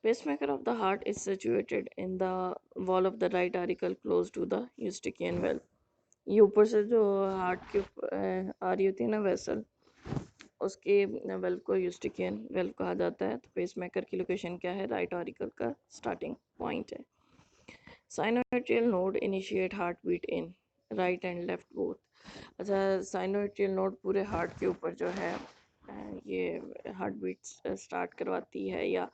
Pacemaker of the heart is situated in the wall of the right auricle close to the eustachian valve. ये ऊपर से जो heart की आ रही होती है ना वेसल, उसके वेल्व को यूस्टिकियन वेल्व कहा जाता है। तो पेसमेकर की लोकेशन क्या है? राइट ऑरिकल का स्टार्टिंग पॉइंट है। Sinoatrial node initiate heart beat in right and left both. अच्छा, साइनोएट्रियल नोड पूरे हार्ट के ऊपर जो है ये हार्ट बीट स्टार्ट करवाती है या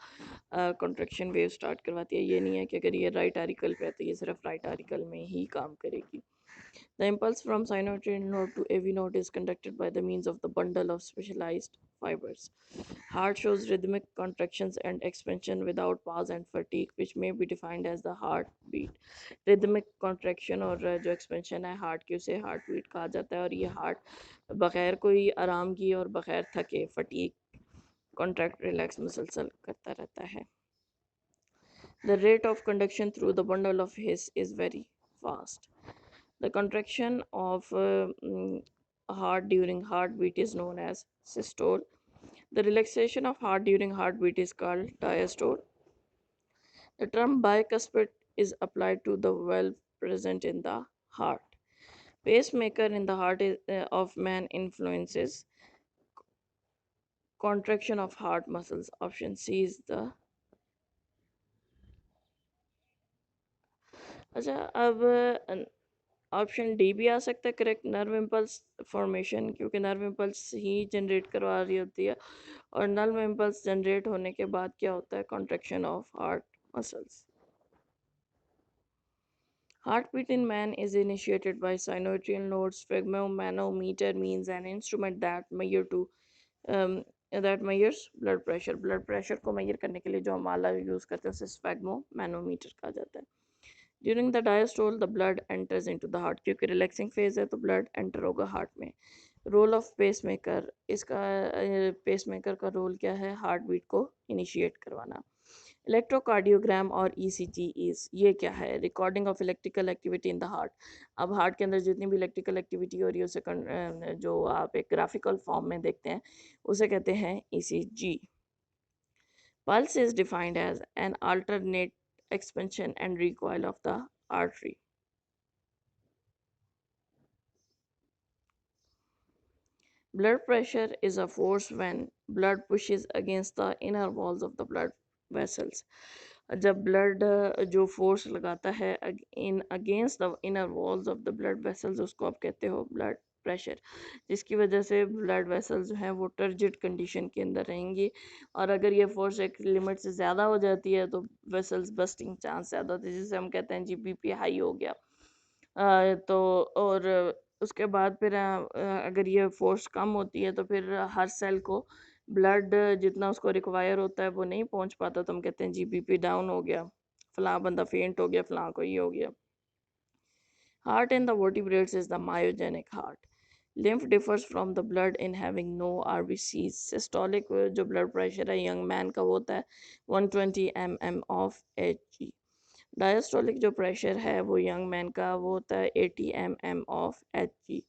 कॉन्ट्रैक्शन वेव स्टार्ट करवाती है। ये नहीं है कि अगर ये राइट आरिकल पे है तो ये सिर्फ राइट आरिकल में ही काम करेगी। The impulse from sinoatrial node to AV node is conducted by the means of the bundle of specialized fibers. Heart shows rhythmic contractions and expansion without pause and fatigue, which may be defined as the heartbeat. Rhythmic contraction और जो expansion है heart की, उसे heart beat कहा जाता है। और ये हार्ट बगैर कोई आराम की और बगैर थके, फटीक, कॉन्ट्रैक्ट रिलैक्स मुसलसल करता रहता है। The rate of conduction through the bundle of his is very fast. The contraction of heart during heartbeat is known as systole. The relaxation of heart during heartbeat is called diastole. The term bicuspid is applied to the valve present in the heart. Pacemaker in the heart of man influences contraction of heart muscles. Option C is the अच्छा अब option D भी आ सकता है correct, nerve impulse formation, क्योंकि nerve impulse ही generate करवा रही होती है। और नर्व इम्पल्स जनरेट होने के बाद क्या होता है? Contraction of heart muscles. Heartbeat in man is initiated by sinoatrial nodes. Sphygmomanometer means an instrument um, that measures blood pressure. Blood pressure को मेजर करने के लिए जो हम आला यूज़ करते हैं उसे स्फैग्मोमैनोमीटर कहा जाता है। During the diastole the blood enters into the heart, क्योंकि रिलैक्सिंग फेज है तो ब्लड एंटर होगा हार्ट में। रोल ऑफ पेसमेकर, इसका पेसमेकर का रोल क्या है? हार्ट बीट को इनिशिएट करवाना। इलेक्ट्रोकार्डियोग्राम और ईसीजी इज, ये क्या है? Recording of electrical activity in the heart. अब हार्ट के अंदर जितनी भी इलेक्ट्रिकल एक्टिविटी हो रही है उसे जो आप एक ग्राफिकल फॉर्म में देखते हैं उसे कहते हैं ECG. Pulse is defined as an alternate expansion and recoil of the artery. Blood pressure is a force when blood pushes against the inner walls of the blood vessels. जब blood जो force लगाता है in against the inner walls of the blood vessels, उसको आप कहते हो blood pressure, जिसकी वजह से ब्लड वेसल्स जो हैं वो टर्जिड कंडीशन के अंदर रहेंगी। और अगर ये फोर्स एक लिमिट से ज़्यादा हो जाती है तो वेसल्स बस्टिंग चांस ज़्यादा होते हैं, जिसे हम कहते हैं जी बीपी हाई हो गया। तो और उसके बाद फिर अगर ये फोर्स कम होती है तो फिर हर सेल को ब्लड जितना उसको रिक्वायर होता है वो नहीं पहुंच पाता, तो हम कहते हैं जी बीपी डाउन हो गया, फलां बंदा फेंट हो गया, फलां को ये हो गया। Heart in the vertebrates is the myogenic heart. lymph differs from the blood in having no RBCs. Systolic जो blood pressure है यंग मैन का वो होता है 120 mm of Hg। डायस्टोलिक जो प्रेशर है वो यंग मैन का वो होता है 80 mm of Hg।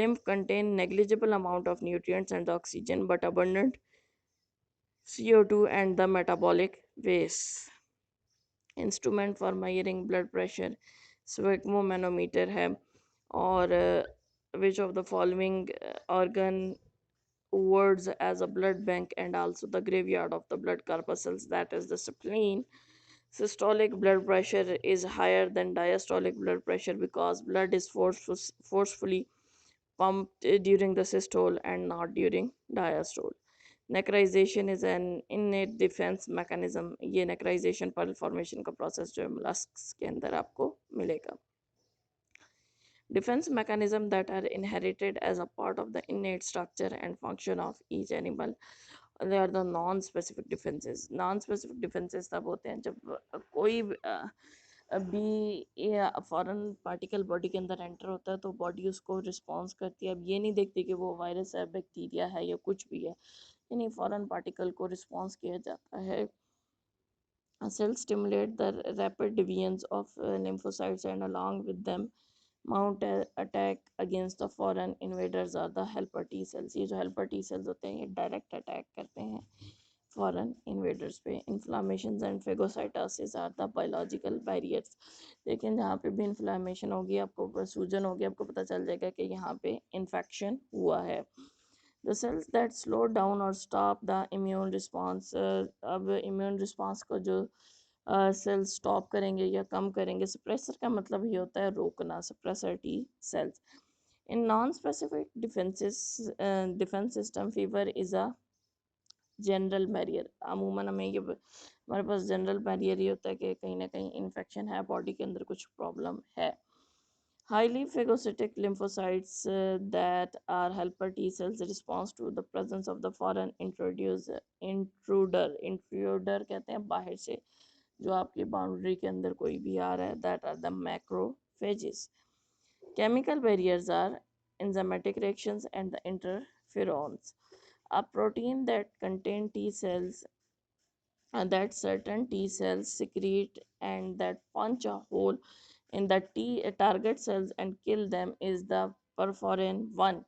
lymph contain negligible amount of nutrients and oxygen but abundant CO2 and the metabolic waste। Instrument for measuring blood pressure sphygmomanometer है। और which of the following organ words as a blood bank and also the graveyard of the blood corpuscles, that is the spleen? Systolic blood pressure is higher than diastolic blood pressure because blood is forcefully pumped during the systole and not during diastole। Nacrization is an innate defence mechanism. ये nacrization pearl formation का process जो है molluscs के अंदर आपको मिलेगा। Defense mechanism that are inherited as a part of the innate structure and function of each animal, they are the non-specific defenses। Non-specific defenses तब होते हैं जब कोई भी फॉरेन पार्टिकल बॉडी के अंदर एंटर होता है तो बॉडी उसको रिस्पॉन्स करती है। अब ये नहीं देखती कि वो वायरस है, बैक्टीरिया है या कुछ भी है, यानी फॉरेन पार्टिकल को रिस्पॉन्स किया जाता है। Cells stimulate the rapid divisions of lymphocytes and along with them mount attack against the foreign invaders or the helper T cells। ये जो helper T cells होते हैं ये डायरेक्ट अटैक करते हैं फॉरेन इन्वेडर्स पे। Inflammation and phagocytosis are the biological barriers. लेकिन जहाँ पे भी इन्फ्लामेशन होगी, आपको सूजन होगी, आपको पता चल जाएगा कि यहाँ पे इन्फेक्शन हुआ है। The cells that slow down और स्टॉप द इम्यून रिस्पॉन्स, अब इम्यून रिस्पॉन्स को जो सेल्स स्टॉप करेंगे या कम करेंगे, सप्रेसर का मतलब ये होता है रोकना, suppressor T cells. In non specific defence system, fever is a general barrier. अमूमन हमें ये हमारे पास जनरल बैरियर ये होता है कि कहीं ना कहीं इन्फेक्शन है, बॉडी के अंदर कुछ प्रॉब्लम है। Highly phagocytic lymphocytes that are helper T cells response to the presence of the foreign intruder कहते हैं बाहर से जो आपकी बाउंड्री के अंदर कोई भी आ रहा है, that are the macrophages. Chemical barriers are enzymatic reactions and the interferons. A protein that contain T cells that certain T cells secrete and that punch a hole in the T target cells and kill them is the perforin 1.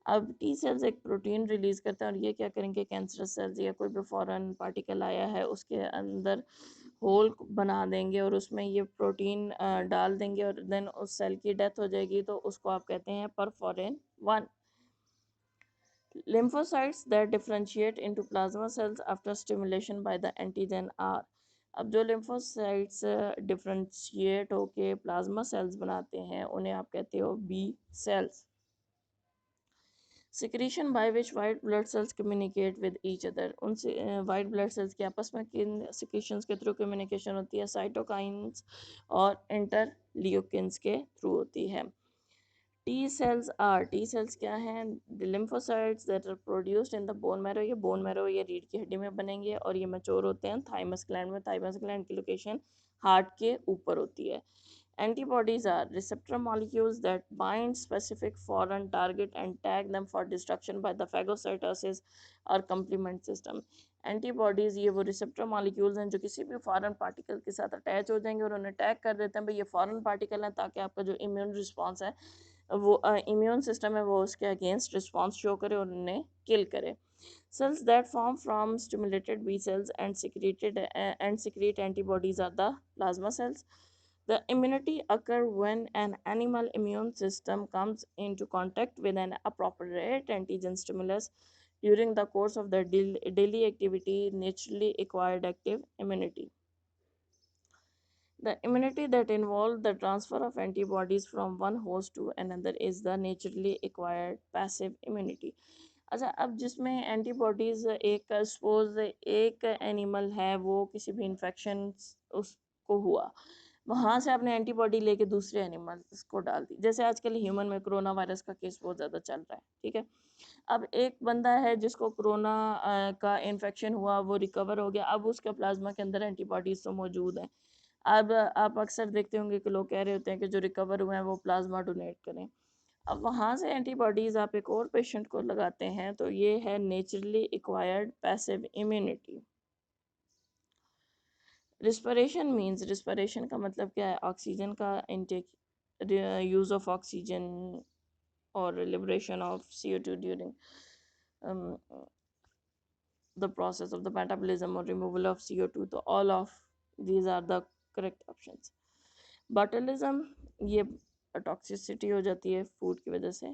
अब T cells एक protein release करते हैं और ये क्या करेंगे, cancerous cells या कोई भी फॉरेन पार्टिकल आया है उसके अंदर होल बना देंगे और उसमें ये प्रोटीन डाल देंगे और देन उस सेल की डेथ हो जाएगी, तो उसको आप कहते हैं perforin 1। Lymphocytes that differentiate into plasma cells after stimulation by the antigen are, अब जो lymphocytes differentiate होके plasma cells बनाते हैं उन्हें आप कहते हो B cells. Secretion by which white blood cells communicate with each other, उनसे white blood cells के आपस में किन secretions के थ्रू communication होती है, cytokines और interleukins के थ्रू होती है। T cells are, T cells क्या हैं, the lymphocytes that are produced in the bone marrow, ये bone marrow ये रीढ़ की हड्डी में बनेंगे और ये मैच्योर होते हैं थाइमस ग्लैंड में। थाइमस ग्लैंड की लोकेशन हार्ट के ऊपर होती है। Antibodies are receptor molecules that bind specific foreign target and tag them for destruction by the phagocytosis or complement system. Antibodies ये वो रिसेप्टर मॉलिक्यूल्स हैं जो किसी भी फॉरेन पार्टिकल के साथ अटैच हो जाएंगे और उन्हें टैग कर देते हैं भाई ये फॉरेन पार्टिकल है, ताकि आपका जो इम्यून रिस्पॉन्स है वो इम्यून सिस्टम है वो उसके अगेंस्ट रिस्पॉन्स शो करे और उन्हें किल करे। Cells that form from stimulated B cells and secrete antibodies are the plasma cells. The immunity occurs when an animal immune system comes into contact with an appropriate antigen stimulus during the course of the daily activity, naturally acquired active immunity. The immunity that involves the transfer of antibodies from one host to another is the naturally acquired passive immunity. अच्छा, अब जिसमें antibodies एक suppose एक animal है वो किसी भी infection उसको हुआ, वहाँ से आपने एंटीबॉडी लेके दूसरे एनिमल्स को डाल दी, जैसे आजकल ह्यूमन में कोरोना वायरस का केस बहुत ज़्यादा चल रहा है, ठीक है। अब एक बंदा है जिसको कोरोना का इन्फेक्शन हुआ, वो रिकवर हो गया, अब उसके प्लाज्मा के अंदर एंटीबॉडीज़ तो मौजूद हैं। अब आप अक्सर देखते होंगे कि लोग कह रहे होते हैं कि जो रिकवर हुए हैं वो प्लाज्मा डोनेट करें। अब वहाँ से एंटीबॉडीज़ आप एक और पेशेंट को लगाते हैं, तो ये है naturally acquired passive immunity. Respiration means, respiration का मतलब क्या है, ऑक्सीजन का इनटेक, यूज़ ऑफ ऑक्सीजन और liberation of CO2 during the process of the metabolism or removal of CO2, तो all of these are the correct options. Botulism ये toxicity हो जाती है फूड की वजह से।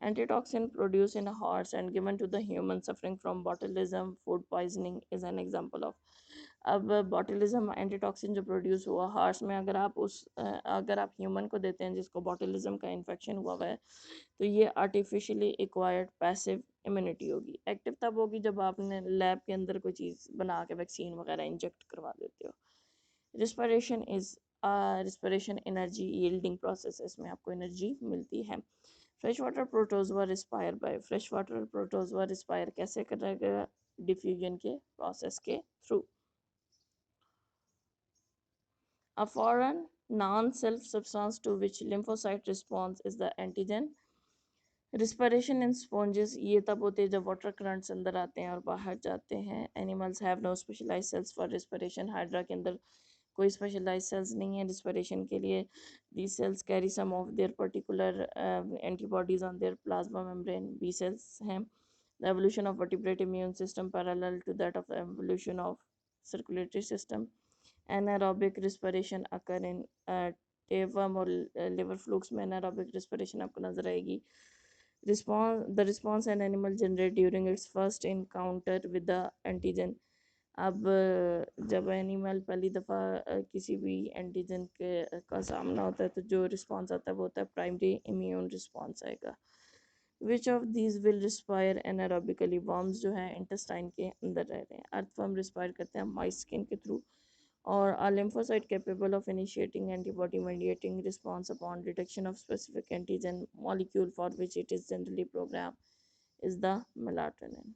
Antitoxin produced in a horse and given to the human suffering from botulism, food poisoning is an example of. अब botulism antitoxin जो produce हुआ हार्स में, अगर आप ह्यूमन को देते हैं जिसको botulism का इन्फेक्शन हुआ है, तो ये आर्टिफिशियली एक्वायर्ड पैसिव इम्यूनिटी होगी। एक्टिव तब होगी जब आपने लैब के अंदर कोई चीज़ बना के वैक्सीन वगैरह इंजेक्ट करवा देते हो। Respiration is respiration energy yielding process, इसमें आपको एनर्जी मिलती है। Fresh water protozoa respire by, fresh water protozoa respire कैसे करेगा, डिफ्यूजन के प्रोसेस के थ्रू। A foreign non-self substance to which lymphocyte response is the antigen. Respiration in sponges ये तब होते हैं जब वाटर करंट्स अंदर आते हैं और बाहर जाते हैं। Animals have no specialise cells for respiration, hydra के अंदर कोई स्पेशलाइज सेल्स नहीं है रिस्पिरेशन के लिए। The cells carry some of their particular antibodies on their plasma membrane, B cells हैं। The evolution of vertebrate immune system parallel to that of the evolution of circulatory system. Anaerobic respiration occur in tapeworm और liver flukes में anaerobic respiration आपको नजर आएगी. The response an animal generate during its first encounter with the antigen. अब जब animal पहली दफ़ा किसी भी एंटीजन के का सामना होता है तो जो रिस्पॉन्स आता है वो होता है प्राइमरी इम्यून रिस्पॉन्स आएगा. Which of these will respire anaerobically. Worms जो है इंटेस्टाइन के अंदर रह रहे हैं. अर्थवर्म रिस्पायर करते हैं माइस स्किन के थ्रू. और a lymphocyte capable of initiating antibody mediating response upon detection of specific antigen molecule for which it is generally programmed is the melatonin.